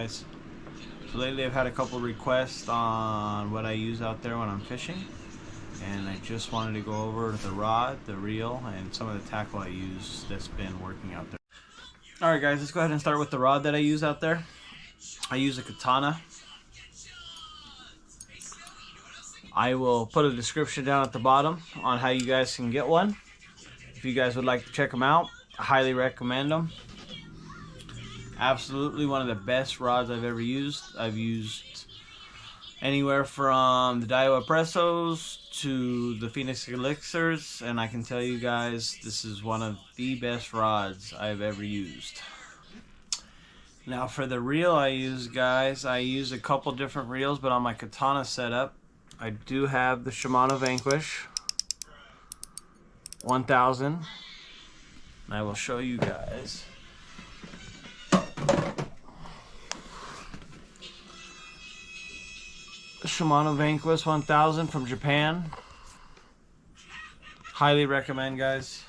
guys. So lately I've had a couple requests on what I use out there when I'm fishing, and I just wanted to go over the rod, the reel, and some of the tackle I use that's been working out there. Alright guys, let's go ahead and start with the rod that I use out there. I use a Katana. I will put a description down at the bottom on how you guys can get one. If you guys would like to check them out, I highly recommend them. Absolutely one of the best rods I've ever used. I've used anywhere from the Daiwa Pressos to the Phoenix Elixirs, and I can tell you guys this is one of the best rods I've ever used. Now for the reel I use, guys, I use a couple different reels, but on my Katana setup I do have the Shimano Vanquish 1000, and I will show you guys. The Shimano Vanquish 1000 from Japan. Highly recommend, guys.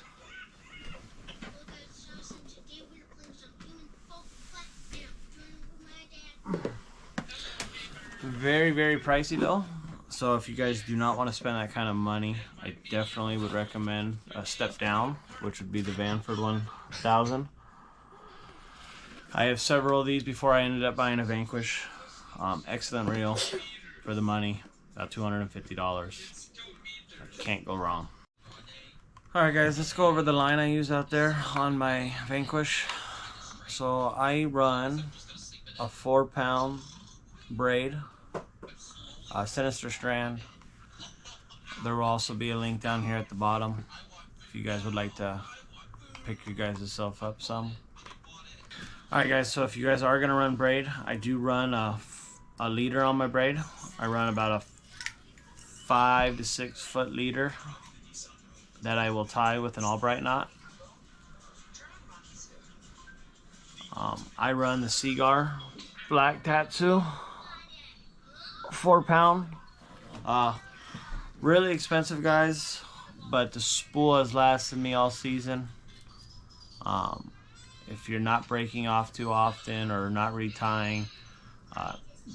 Very, very pricey though. So if you guys do not want to spend that kind of money, I definitely would recommend a step down, which would be the Vanford 1000. I have several of these before I ended up buying a Vanquish. Excellent reel for the money, about $250. Can't go wrong. Alright guys, let's go over the line I use out there on my Vanquish. So I run a 4-pound braid, Sinister strand. There will also be a link down here at the bottom if you guys would like to pick your guys' self up some. Alright guys, so if you guys are going to run braid, I do run a leader on my braid. I run about a 5 to 6 foot leader that I will tie with an Albright knot. I run the Seagar Black Tatsu 4-pound. Really expensive, guys, but the spool has lasted me all season. If you're not breaking off too often or not retying,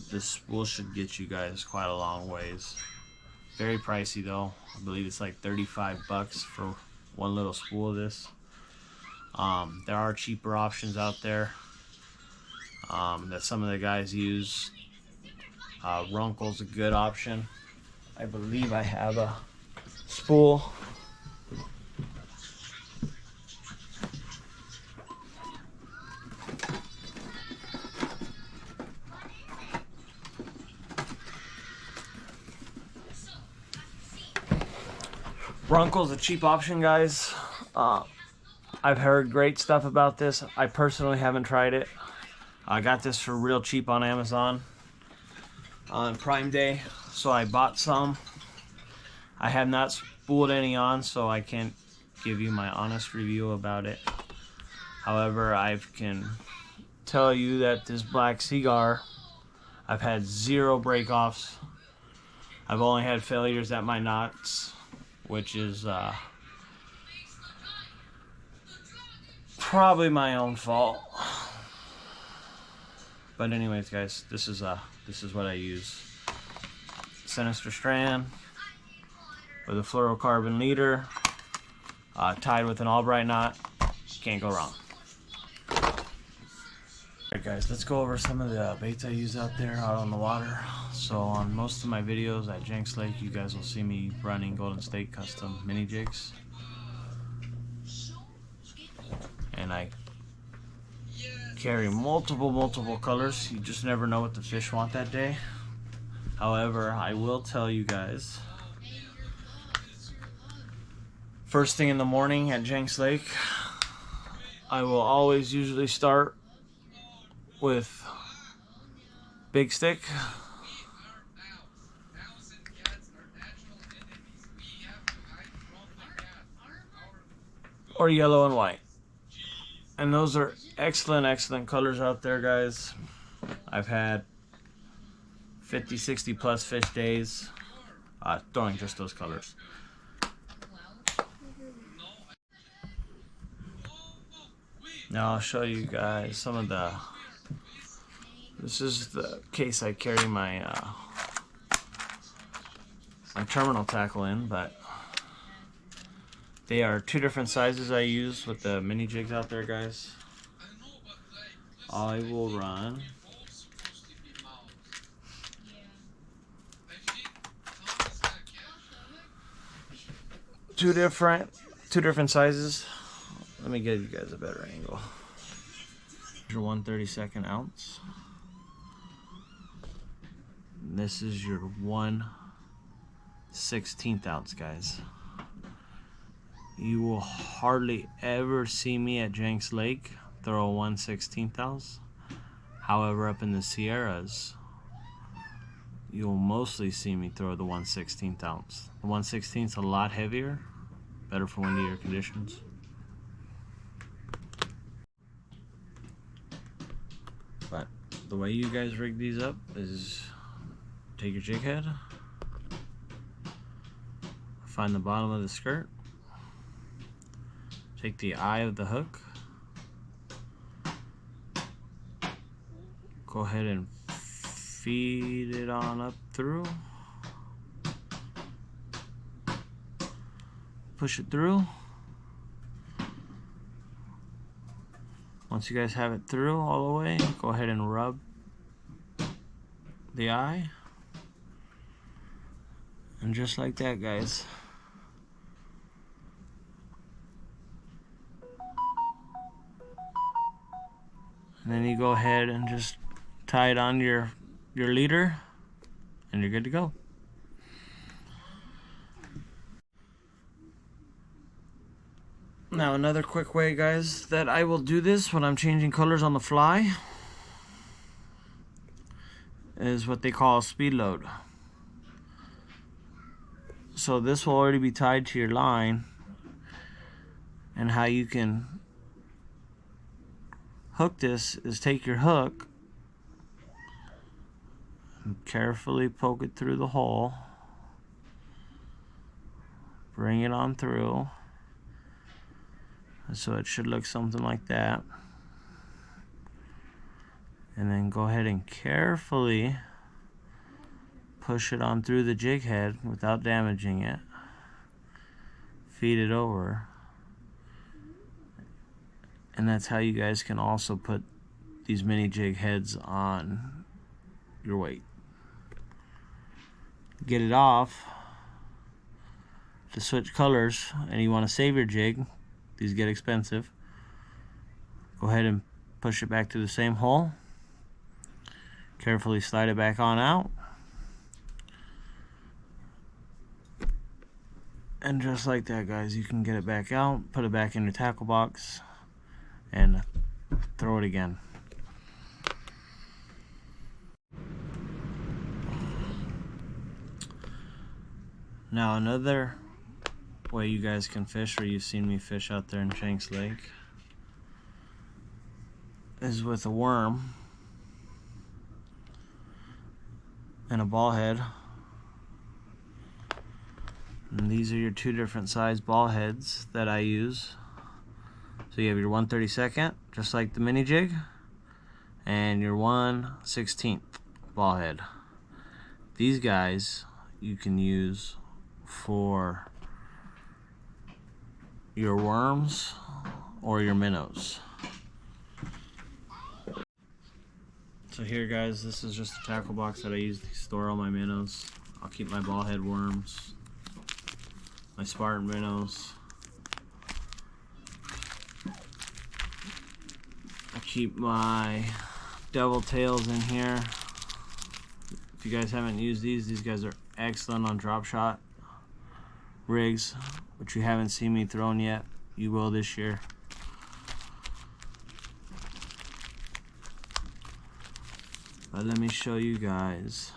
this spool should get you guys quite a long ways. Very pricey though. I believe it's like 35 bucks for one little spool of this. There are cheaper options out there that some of the guys use. Runkle's a good option. I believe I have a spool. Runkle's a cheap option, guys. I've heard great stuff about this. I personally haven't tried it. I got this for real cheap on Amazon on Prime Day, so I bought some. I have not spooled any on, so I can't give you my honest review about it. However, I can tell you that this Black Seagar, I've had 0 break-offs. I've only had failures at my knots, which is probably my own fault. But anyways, guys, this is what I use. Sinister strand with a fluorocarbon leader, tied with an Albright knot. Can't go wrong. Alright guys, let's go over some of the baits I use out there out on the water. So on most of my videos at Jenks Lake, you guys will see me running Golden State custom mini jigs. And I carry multiple colors. You just never know what the fish want that day. However, I will tell you guys, first thing in the morning at Jenks Lake, I will always usually start with big stick or yellow and white. And those are excellent colors out there, guys. I've had 50, 60 plus fish days throwing just those colors. Now I'll show you guys some of the This is the case I carry my my terminal tackle in, but they are two different sizes I use with the mini jigs out there, guys. I will run two different sizes. Let me give you guys a better angle. Your 1/32 ounce. This is your 1/16 ounce, guys. You will hardly ever see me at Jenks Lake throw a 1/16 ounce. However, up in the Sierras, you'll mostly see me throw the 1/16 ounce. The 1/16 is a lot heavier, better for windy air conditions. But the way you guys rig these up is take your jig head, find the bottom of the skirt, take the eye of the hook, go ahead and feed it on up through, push it through. Once you guys have it through all the way, go ahead and rub the eye. And just like that, guys. And then you go ahead and just tie it on your leader, and you're good to go. Now another quick way, guys, that I will do this when I'm changing colors on the fly is what they call a speed load. So this will already be tied to your line, and how you can hook this is take your hook and carefully poke it through the hole, bring it on through. So it should look something like that. And then go ahead and carefully push it on through the jig head without damaging it. Feed it over. And that's how you guys can also put these mini jig heads on your weight. Get it off to switch colors, and you want to save your jig. These get expensive. Go ahead and push it back to the same hole. Carefully slide it back on out. And just like that, guys, you can get it back out, put it back in your tackle box, and throw it again. Now another way you guys can fish, or you've seen me fish out there in Jenks Lake, is with a worm and a ball head. And these are your two different size ball heads that I use. So you have your 1/32, just like the mini jig, and your 1/16 ball head. These guys you can use for your worms or your minnows. So here, guys, this is just a tackle box that I use to store all my minnows. I'll keep my ball head worms, my Spartan minnows. I keep my devil tails in here. If you guys haven't used these guys are excellent on drop shot rigs, which you haven't seen me thrown yet. You will this year. But let me show you guys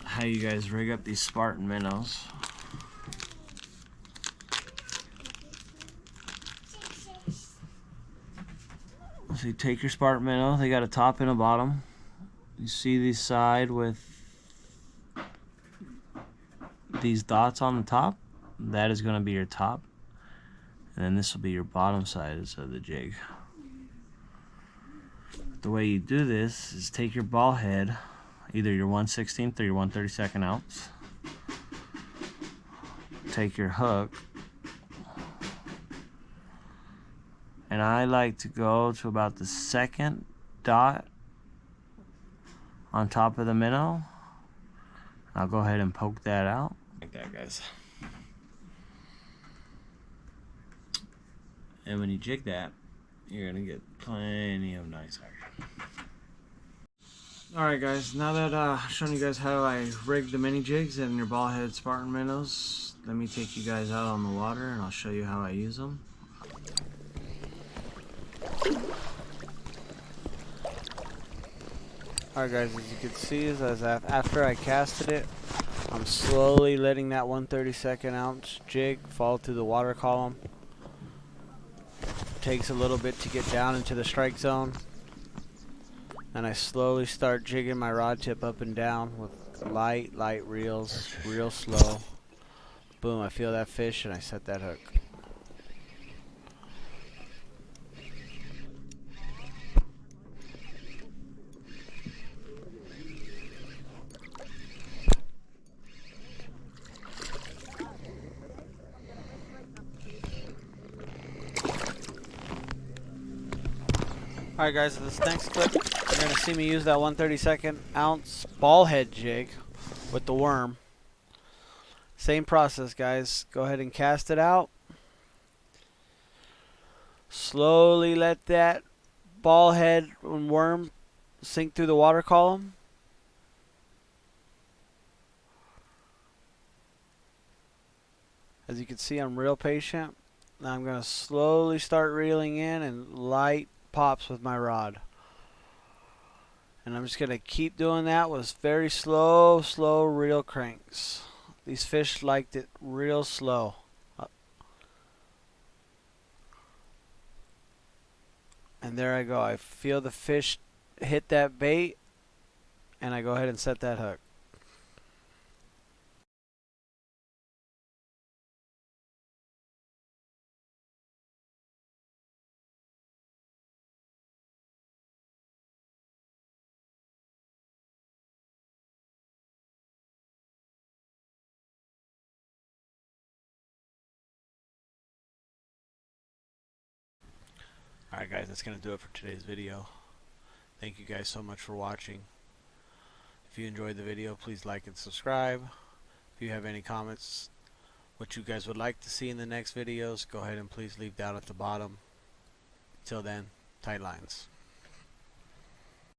how you guys rig up these Spartan minnows. So you take your Spartan minnow, they got a top and a bottom. You see the side with these dots on the top? That is going to be your top. And then this will be your bottom side of the jig. The way you do this is take your ball head, either your 1/16 or your 1/32 ounce. Take your hook, and I like to go to about the second dot on top of the minnow. I'll go ahead and poke that out. Like that, guys. And when you jig that, you're gonna get plenty of nice action. Alright guys, now that I've shown you guys how I rigged the mini jigs and your ball head Spartan minnows, let me take you guys out on the water and I'll show you how I use them. Alright guys, as you can see, after I casted it, I'm slowly letting that 1/32 ounce jig fall through the water column. Takes a little bit to get down into the strike zone. And I slowly start jigging my rod tip up and down with light reels, real slow. Boom, I feel that fish and I set that hook. Alright guys, in this next clip, you're going to see me use that 1/32 ounce ball head jig with the worm. Same process, guys. Go ahead and cast it out. Slowly let that ball head and worm sink through the water column. As you can see, I'm real patient. Now I'm going to slowly start reeling in and light pops with my rod. And I'm just going to keep doing that with very slow reel cranks. These fish liked it real slow. And there I go. I feel the fish hit that bait and I go ahead and set that hook. Alright guys, that's going to do it for today's video. Thank you guys so much for watching. If you enjoyed the video, please like and subscribe. If you have any comments, what you guys would like to see in the next videos, go ahead and please leave down at the bottom. Till then, tight lines.